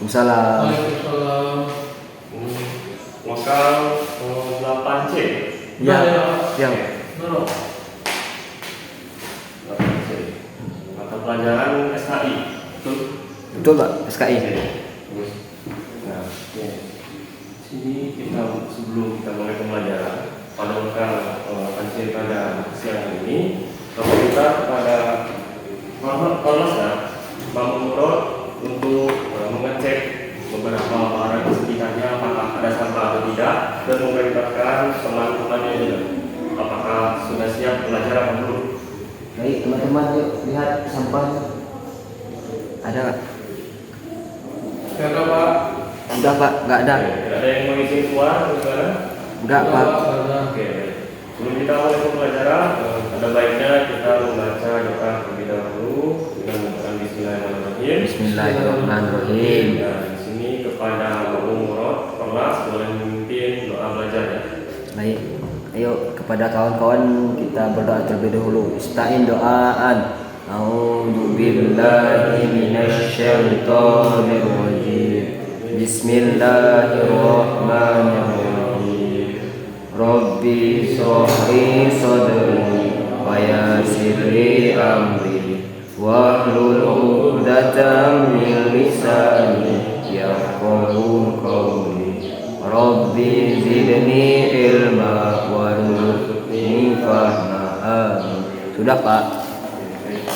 Waalaikumsalam. Waalaikumsalam. Lokal 8C. Ya, ya. Nurul. 8C. Mata pelajaran SKI. Betul? Betul Pak, SKI. Oke. Bagus. Nah, oke. Sini kita sebelum kita mulai pembelajaran pada lokal 8C pada siang ini, kita kepada Kolmasda Murad untuk mengecek beberapa barang di sekitarnya apakah ada sampah atau tidak, dan memerintahkan teman-temannya juga apakah sudah siap belajar atau belum. Baik teman-teman, yuk lihat sampahnya. Ada nggak? Ada Pak. Udah Pak, nggak ada. Oke, tidak ada yang mau izin keluar, saudara? Enggak Pak. Ada. Oke, baik. Sebelum kita mulai pembelajaran, ada baiknya kita membaca doa terlebih dahulu dengan membaca Bismillahirrahmanirrahim. Bismillahirrahmanirrahim. Dan di sini kepada Bapak Murad, kelas boleh memimpin doa belajarnya. Baik, ayo kepada kawan-kawan kita berdoa terlebih dahulu. Istain doaan. A'udzu billahi minasyaitonir rajim. Bismillahirrahmanirrahim. Rabbi shrahli sadri wa yassir li amri wahlul 'uqdatam min lisani yafqahu qawli. Rabbi zidni ilma warzuqni fahma. Sudah Pak. Baik.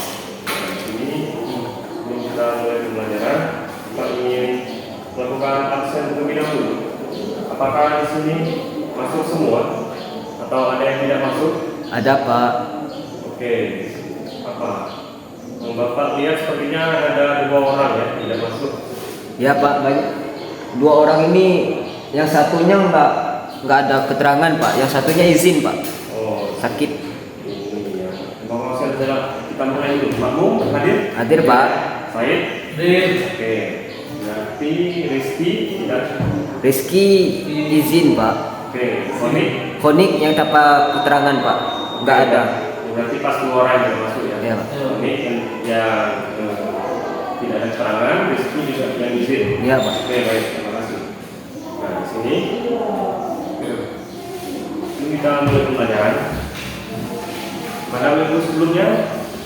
Nah, di sini sebelum kita mulai pembelajaran, kita ingin melakukan absen terlebih dahulu. Apakah di sini masuk semua atau ada yang tidak masuk? Ada Pak. Oke, apa? Bapak lihat sepertinya ada 2 orang ya tidak masuk. Ya Pak, banyak. 2 orang ini, yang satunya nggak ada keterangan Pak, yang satunya izin Pak, Oh, sakit. ini ya. Bapak saya adalah kita mulai dulu. Makmum hadir? Hadir Pak. Said? Hadir. Oke. Berarti Rizky tidak. Rizky izin Pak. Oke. Sony? Konik yang tanpa keterangan Pak, nggak ada. Berarti pas 2 orang yang masuk ya. Ya Pak. Ini yang tidak ada keterangan, Rizky juga yang izin. Ya Pak. Oke, baik, terima kasih. Nah, di sini ini kita mulai pembelajaran. Pada minggu sebelumnya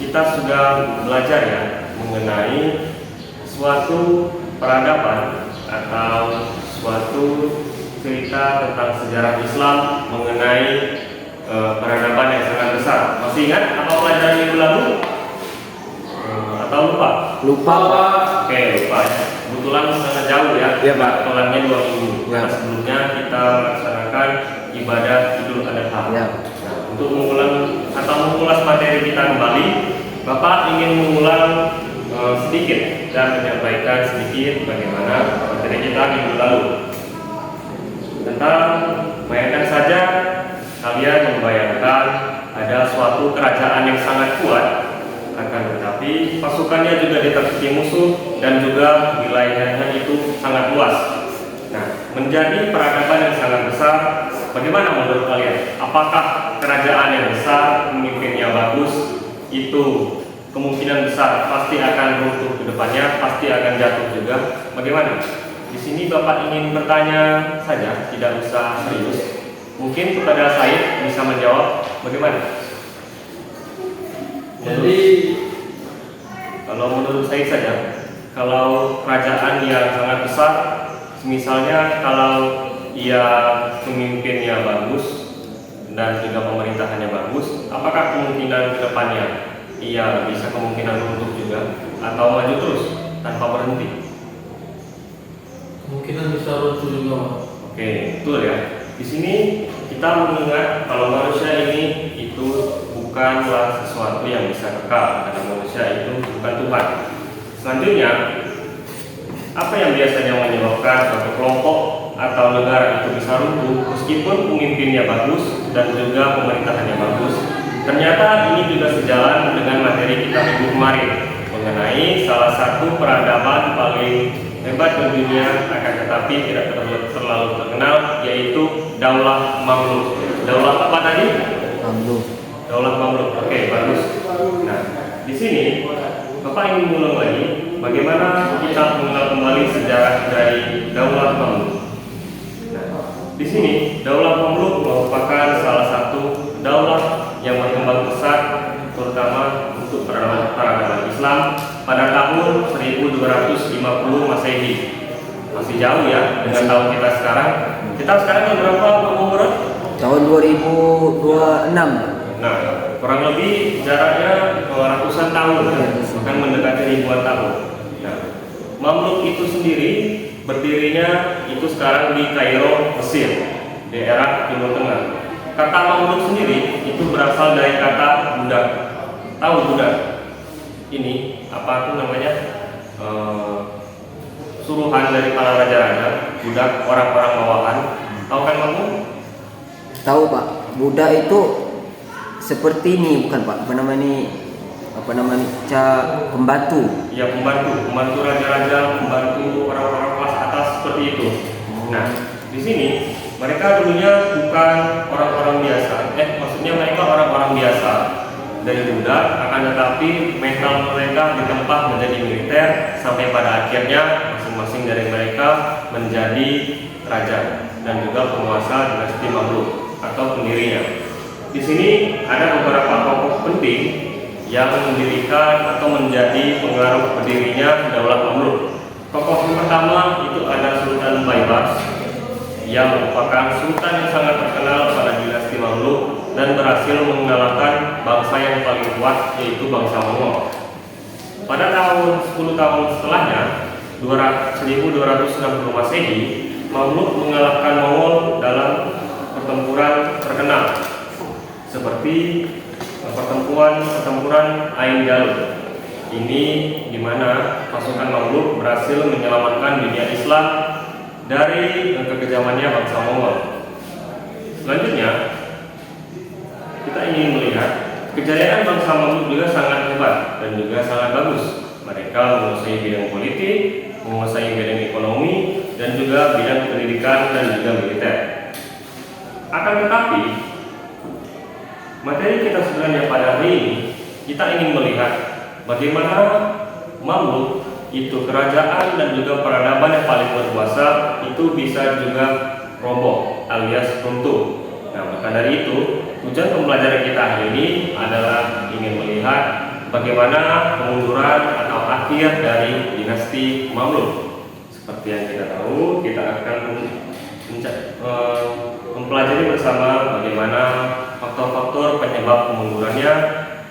kita sudah belajar ya mengenai suatu peradaban atau suatu cerita tentang sejarah Islam mengenai peradaban yang sangat besar. Masih ingat apa pelajaran minggu lalu? Atau lupa? Lupa Pak. Oke, lupa ya. Kebetulan sangat jauh ya. Iya, Pak. Kelarnya 2 minggu. Ya. Karena sebelumnya kita melaksanakan ibadah Idul Adha. Ya. Nah, untuk mengulang atau mengulas materi kita kembali, Bapak ingin mengulang sedikit dan menyampaikan sedikit bagaimana materi kita minggu lalu. Tentang bayangkan saja kalian membayangkan ada suatu kerajaan yang sangat kuat, akan tetapi pasukannya juga ditakuti musuh dan juga wilayahnya itu sangat luas. Nah, menjadi peradaban yang sangat besar, bagaimana menurut kalian? Apakah kerajaan yang besar, pemimpinnya bagus, itu kemungkinan besar pasti akan runtuh ke depannya, pasti akan jatuh juga? Bagaimana? Di sini Bapak ingin bertanya saja, tidak usah serius. Mungkin kepada Said bisa menjawab bagaimana? Jadi Kalau menurut saya saja, kalau kerajaan yang sangat besar, misalnya kalau ia pemimpinnya bagus dan juga pemerintahannya bagus, apakah kemungkinan kedepannya ia bisa kemungkinan runtuh juga atau maju terus tanpa berhenti? kemungkinan bisa runtuh juga Pak. Oke, betul ya. Di sini kita mengingat kalau manusia ini itu bukanlah sesuatu yang bisa kekal, karena manusia itu bukan Tuhan. Selanjutnya, apa yang biasanya menyebabkan suatu kelompok atau negara itu bisa runtuh meskipun pemimpinnya bagus dan juga pemerintahannya bagus? Ternyata ini juga sejalan dengan materi kita minggu kemarin mengenai salah satu peradaban paling hebat di dunia, akan tetapi tidak terlalu terkenal, yaitu Daulah Mamluk. Daulah apa tadi? Mamluk. Daulah Mamluk. Oke, bagus. Nah, di sini Bapak ingin mengulang lagi bagaimana kita mengenal kembali sejarah dari Daulat Mamluk. Nah, di sini Daulat Mamluk merupakan salah satu daulat yang berkembang pesat, terutama untuk peradaban Islam pada tahun 1250 Masehi. Masih jauh ya dengan tahun kita sekarang. Kita sekarang berapa umur? Tahun 2026. Nah, kurang lebih jaraknya ratusan tahun, bahkan mendekati ribuan tahun. Nah, Mamluk itu sendiri berdirinya itu sekarang di Kairo, Mesir, daerah Timur Tengah. Kata Mamluk sendiri itu berasal dari kata budak. Tahu budak? Ini apa tuh namanya? Suruhan dari para raja-raja, budak, orang-orang bawahan. Tahu kan kamu? Tahu Pak, budak itu seperti ini bukan Pak? Apa namanya? Pembantu. Ya, pembantu raja-raja, pembantu orang-orang kelas atas seperti itu. Nah, di sini mereka dulunya bukan orang-orang biasa. Maksudnya mereka orang-orang biasa dari budak, akan tetapi mental mereka ditempa menjadi militer sampai pada akhirnya masing-masing dari mereka menjadi raja dan juga penguasa dinasti Mamluk atau pendirinya. Di sini ada beberapa tokoh penting yang mendirikan atau menjadi pengaruh berdirinya Daulat Mamluk. Tokoh yang pertama itu ada Sultan Baybars yang merupakan sultan yang sangat terkenal pada dinasti Mamluk dan berhasil mengalahkan bangsa yang paling kuat, yaitu bangsa Mongol. Pada tahun 10 tahun setelahnya, 1260 Masehi, Mamluk mengalahkan Mongol dalam pertempuran terkenal seperti pertempuran Ain Jalut. Ini di mana pasukan Mamluk berhasil menyelamatkan dunia Islam dari kekejamannya bangsa Mongol. Selanjutnya, kita ingin melihat kejayaan bangsa Mamluk juga sangat hebat dan juga sangat bagus. Mereka menguasai bidang politik, menguasai bidang ekonomi, dan juga bidang pendidikan dan juga militer. Akan tetapi, materi kita sebenarnya pada hari ini, kita ingin melihat bagaimana Mamluk itu kerajaan dan juga peradaban yang paling berkuasa itu bisa juga roboh alias runtuh. Nah, maka dari itu tujuan pembelajaran kita hari ini adalah ingin melihat bagaimana kemunduran atau akhir dari dinasti Mamluk. Seperti yang kita tahu, kita akan mempelajari bersama bagaimana faktor-faktor penyebab kemundurannya,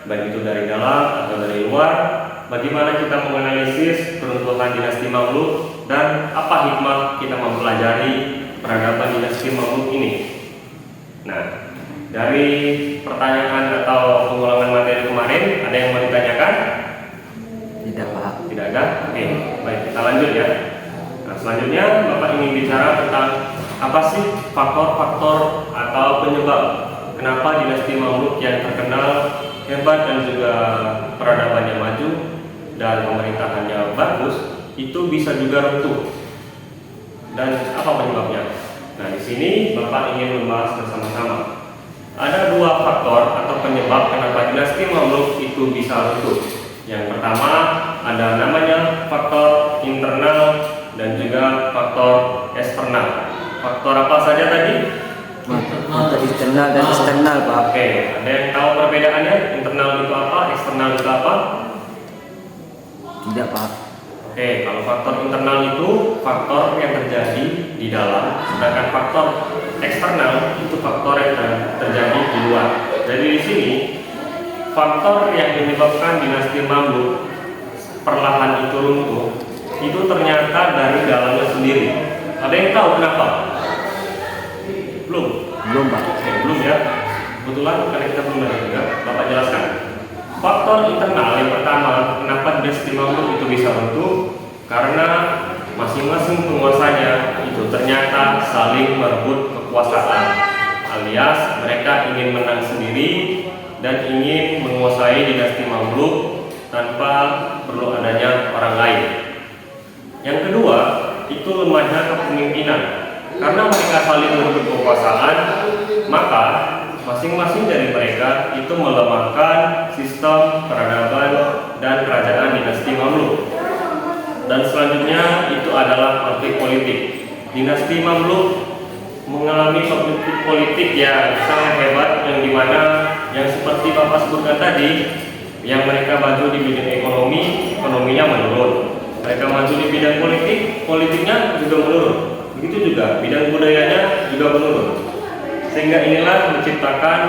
baik itu dari dalam atau dari luar. Bagaimana kita menganalisis keruntuhan dinasti Mamluk dan apa hikmah kita mempelajari peradaban dinasti Mamluk ini. Nah, dari pertanyaan atau pengulangan materi kemarin, ada yang mau ditanyakan? Tidak Pak. Tidak ada? Oke, baik, kita lanjut ya. Nah, selanjutnya Bapak ingin bicara tentang apa sih faktor-faktor atau penyebab kenapa dinasti Mamluk yang terkenal hebat dan juga peradabannya maju dan pemerintahannya bagus itu bisa juga runtuh, dan apa penyebabnya? Nah, di sini Bapak ingin membahas bersama-sama. Ada dua faktor atau penyebab kenapa dinasti Mamluk itu bisa runtuh. Yang pertama ada namanya faktor internal dan juga faktor eksternal. Faktor apa saja tadi? Faktor internal dan eksternal Pak. Oke, ada yang tahu perbedaannya? Internal itu apa? Eksternal itu apa? Tidak Pak. Oke, kalau faktor internal itu faktor yang terjadi di dalam, sedangkan faktor eksternal itu faktor yang terjadi di luar. Jadi di sini faktor yang menyebabkan dinasti Mamluk perlahan itu runtuh itu ternyata dari dalamnya sendiri. Ada yang tahu kenapa? Belum Pak. Oke, belum ya. Kebetulan karena kita belum ada juga, Bapak jelaskan. Faktor internal yang pertama, kenapa dinasti Mamluk itu bisa runtuh? Karena masing-masing penguasanya itu ternyata saling merebut kekuasaan, alias mereka ingin menang sendiri dan ingin menguasai dinasti Mamluk tanpa perlu adanya orang lain. Yang kedua, itu lemahnya kepemimpinan. Karena mereka saling merebut kekuasaan, maka masing-masing dari mereka itu melemahkan sistem peradaban dan kerajaan dinasti dinasti Mamluk mengalami konflik politik yang sangat hebat, yang dimana yang seperti Bapak sebutkan tadi, yang mereka maju di bidang ekonomi, ekonominya menurun. Mereka maju di bidang politik, politiknya juga menurun. Begitu juga bidang budayanya juga menurun. Sehingga inilah menciptakan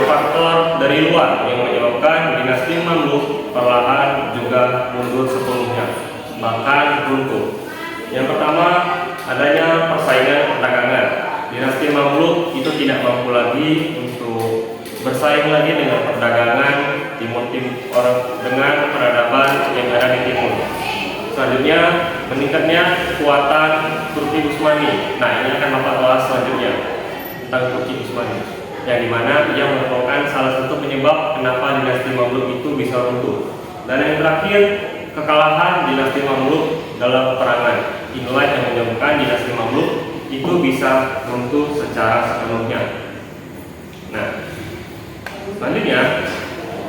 faktor dari luar yang menyebabkan dinasti Mamluk perlahan juga mundur sepenuhnya, bahkan runtuh. Yang pertama, adanya persaingan perdagangan. Dinasti Mamluk itu tidak mampu lagi untuk bersaing lagi dengan perdagangan timur orang dengan peradaban yang ada di timur. Selanjutnya, meningkatnya kekuatan Turki Utsmani. Nah, ini akan Bapak bahas selanjutnya tentang Turki Utsmani, yang dimana ia merupakan salah satu penyebab kenapa dinasti Mamluk itu bisa runtuh. Dan yang terakhir, kekalahan dinasti Mamluk dalam peperangan. Inilah yang menyebabkan dinasti Mamluk itu bisa runtuh secara sepenuhnya. Nah, selanjutnya,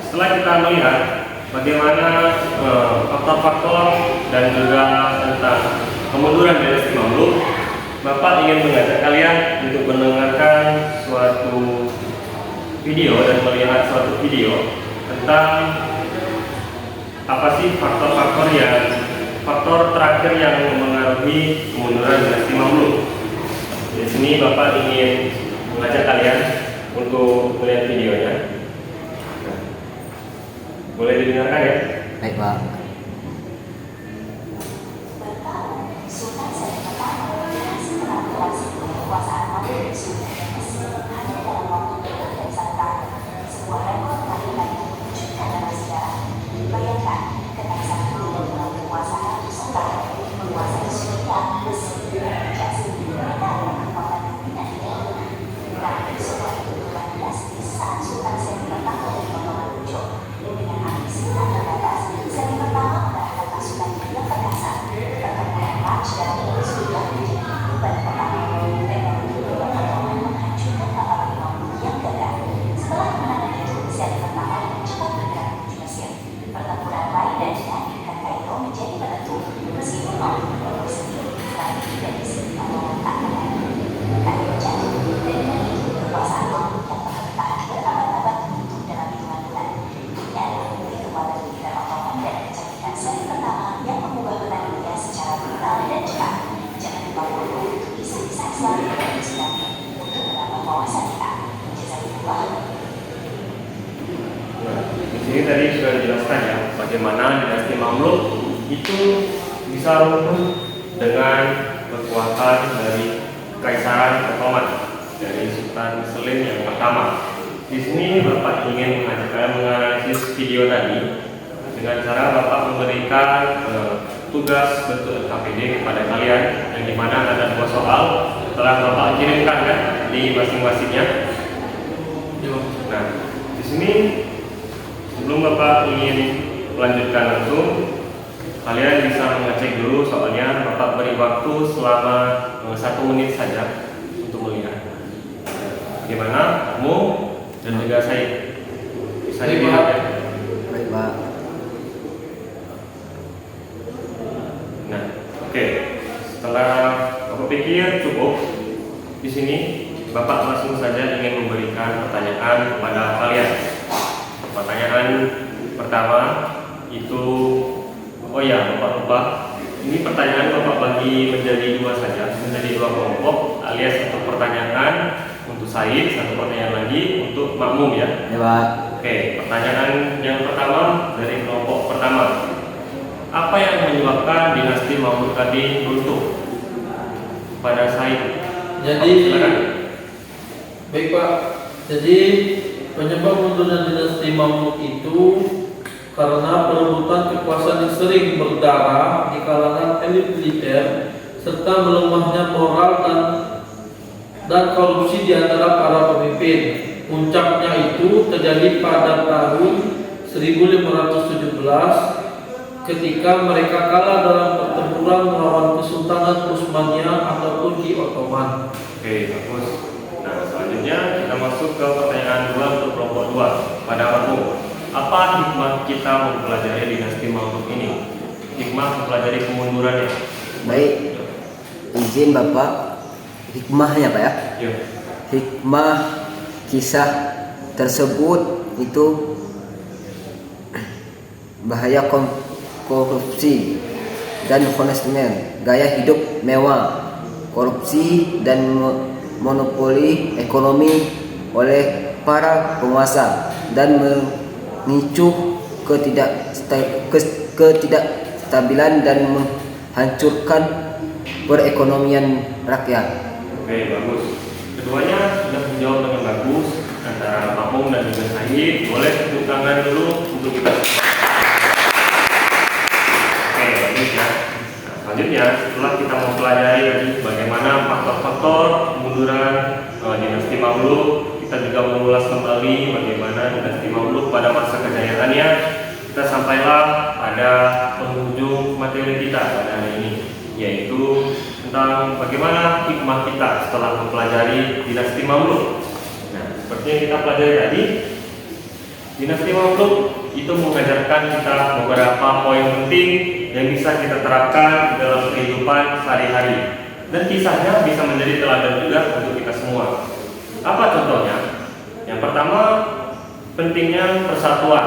setelah kita melihat bagaimana faktor-faktor dan juga tentang kemunduran dinasti Mamluk, Bapak ingin mengajak kalian untuk mendengarkan suatu video dan melihat suatu video tentang apa sih faktor terakhir yang mempengaruhi kemunduran dinasti Mamluk. Di sini Bapak ingin mengajak kalian untuk melihat videonya. Boleh didengarkan ya? Baik, Pak. Ini tadi sudah dijelaskan ya, bagaimana dinasti Mamluk itu bisa runtuh dengan kekuatan dari Kaisaran Ottoman, dari Sultan Selim yang pertama. Di sini Bapak ingin mengajak kalian menganalisis video tadi dengan cara Bapak memberikan tugas bentuk KPD kepada kalian, yang dimana ada 2 soal telah Bapak kirimkan kan di masing-masingnya. Nah, di sini sebelum Bapak ingin melanjutkan langsung, kalian bisa mengecek dulu soalnya. Bapak beri waktu selama 1 menit saja untuk melihat bagaimana kamu dan juga saya bisa dilihat ya. Baik, Pak. Nah, oke. Setelah Bapak pikir cukup, di sini Bapak langsung saja ingin memberikan pertanyaan kepada kalian. Pertanyaan pertama itu, oh ya, Bapak lupa. Ini pertanyaan Bapak bagi menjadi 2 saja, menjadi 2 kelompok, alias satu pertanyaan untuk Said, satu pertanyaan lagi untuk makmum ya. Ya, Pak. Oke, pertanyaan yang pertama dari kelompok pertama. Apa yang menyebabkan dinasti Mamluk tadi runtuh? Pada Said. Jadi, silakan. baik Pak. Jadi penyebab mundurnya dinasti Mamluk itu karena perebutan kekuasaan yang sering berdarah di kalangan elit militer serta melemahnya moral dan korupsi di antara para pemimpin. Puncaknya itu terjadi pada tahun 1517 ketika mereka kalah dalam pertempuran melawan Kesultanan Utsmaniyah atau Turki Ottoman. Oke, bagus. Nah, selanjutnya kita masuk ke pertanyaan 2 untuk kelompok 2 pada makmum. Apa hikmah kita mempelajari dinasti Mamluk ini? Hikmah mempelajari kemundurannya. Baik. izin Bapak, hikmahnya Pak ya. Yuk. Hikmah kisah tersebut itu bahaya korupsi dan honestment, gaya hidup mewah, korupsi dan monopoli ekonomi oleh para penguasa dan memicu ketidakstabilan dan menghancurkan perekonomian rakyat. Oke, bagus. Keduanya sudah menjawab dengan bagus. Antara Pak Pung dan juga Said, boleh tepuk tangan dulu untuk kita. Oke, bagus ya. Nah, selanjutnya setelah kita mempelajari tadi bagaimana faktor-faktor kemunduran dinasti Mamluk, kita juga mengulas kembali bagaimana dinasti Mamluk pada masa kejayaannya. Kita sampailah pada penghujung materi kita pada hari ini, yaitu tentang bagaimana hikmah kita setelah mempelajari dinasti Mamluk. Nah, seperti yang kita pelajari tadi, dinasti Mamluk itu mengajarkan kita beberapa poin penting yang bisa kita terapkan dalam kehidupan sehari-hari, dan kisahnya bisa menjadi teladan juga untuk kita semua. Apa contohnya? Yang pertama, pentingnya persatuan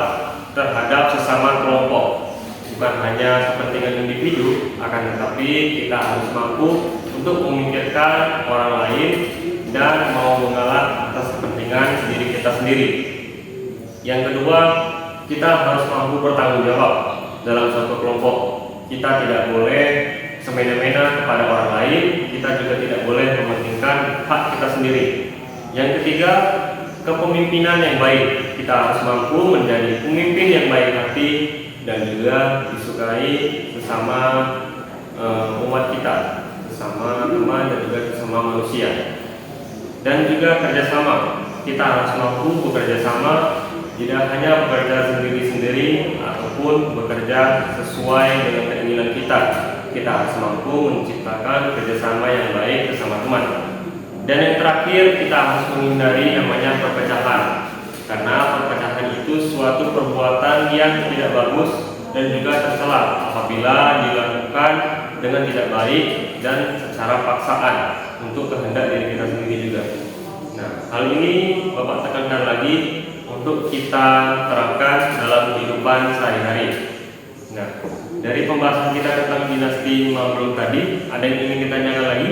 terhadap sesama kelompok. Bukan hanya kepentingan individu, akan tetapi kita harus mampu untuk memikirkan orang lain dan mau mengalah atas kepentingan diri kita sendiri. Yang kedua, kita harus mampu bertanggung jawab dalam suatu kelompok. Kita tidak boleh semena-mena kepada orang lain, kita juga tidak boleh mementingkan hak kita sendiri. Yang ketiga, kepemimpinan yang baik. Kita harus mampu menjadi pemimpin yang baik hati dan juga disukai sesama umat kita, sesama teman dan juga sesama manusia. Dan juga kerjasama, kita harus mampu bekerja sama, tidak hanya bekerja sendiri-sendiri ataupun bekerja sesuai dengan keinginan kita. Kita harus mampu menciptakan kerjasama yang baik bersama teman. Dan yang terakhir, kita harus menghindari namanya perpecahan, karena perpecahan itu suatu perbuatan yang tidak bagus dan juga tercela apabila dilakukan dengan tidak baik dan secara paksaan untuk kehendak diri kita sendiri juga. Nah, hal ini Bapak tekankan lagi untuk kita terapkan dalam kehidupan sehari-hari. Nah, dari pembahasan kita tentang dinasti Mamluk tadi, ada yang ingin ditanyakan lagi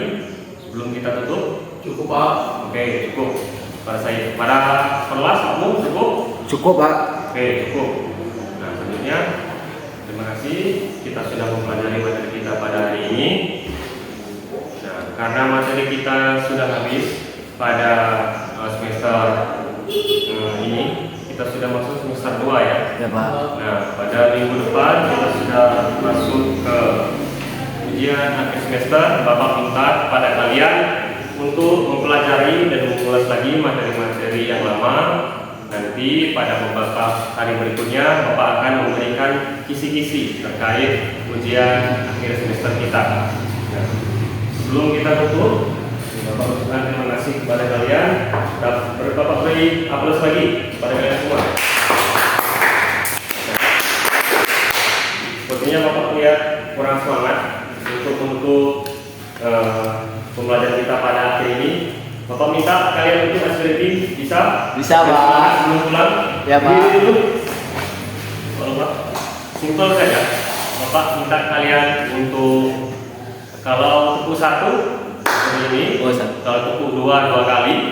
sebelum kita tutup? Cukup Pak. Oke, cukup. Para perlas kamu cukup? Cukup Pak. Oke, cukup. Nah, selanjutnya terima kasih kita sudah mempelajari materi kita pada hari ini. Nah, karena materi kita sudah habis pada semester ini, kita sudah masuk semester 2 ya. Ya Pak. Nah, pada minggu depan kita sudah masuk ke ujian akhir semester. Bapak minta kepada kalian untuk mempelajari dan mengulas lagi materi-materi yang lama. Nanti pada beberapa hari berikutnya Bapak akan memberikan kisi-kisi terkait ujian akhir semester kita. Nah, sebelum kita tutup, Bapak ucapkan terima kasih kepada kalian. Bapak beri aplaus lagi kepada kalian semua. Nah, sepertinya Bapak lihat kurang semangat untuk menutup pembelajaran kita pada akhir ini. Bapak minta kalian untuk aspirasi bisa? Bisa Pak. Sebelum pulang? Ya Pak. Berdiri dulu. Bapak, simpel saja. Bapak minta kalian untuk kalau tepuk 1 seperti ini, kalau tepuk 2 kali,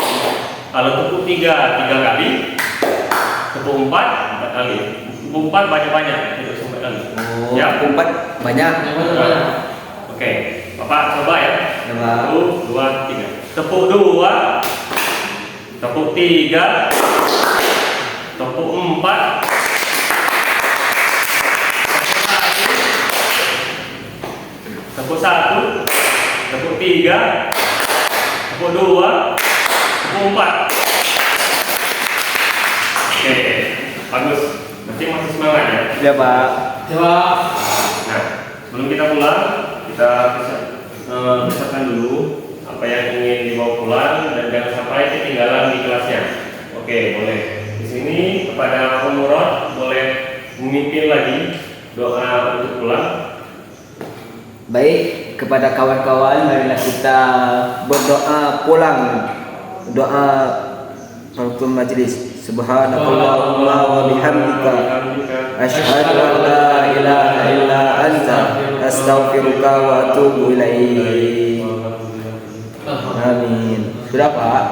kalau tepuk 3 kali, tepuk 4 kali, tepuk 4 banyak-banyak, tidak sampai kali. Oh, Ya, 4 banyak. Oke, Bapak coba ya. Ya Pak. 1, 2, 3. Tepuk 2, tepuk 3, tepuk 4, tepuk 1, tepuk 3, tepuk 2, tepuk 4. Oke, bagus. Berarti masih semangat ya? Ya Pak. Coba. Nah, sebelum kita pulang, kita pisahkan dulu apa yang ingin dibawa pulang dan jangan sampai ketinggalan di kelasnya. Oke, boleh. Di sini kepada pemurot boleh memimpin lagi doa untuk pulang. Baik, kepada kawan-kawan marilah kita berdoa pulang. Doa penutup majelis. Subhanakallahumma wa bihamdika asyhadu an la ilaha illa anta astaghfiruka wa atubu ilaik. Amin. Sudah, Pak?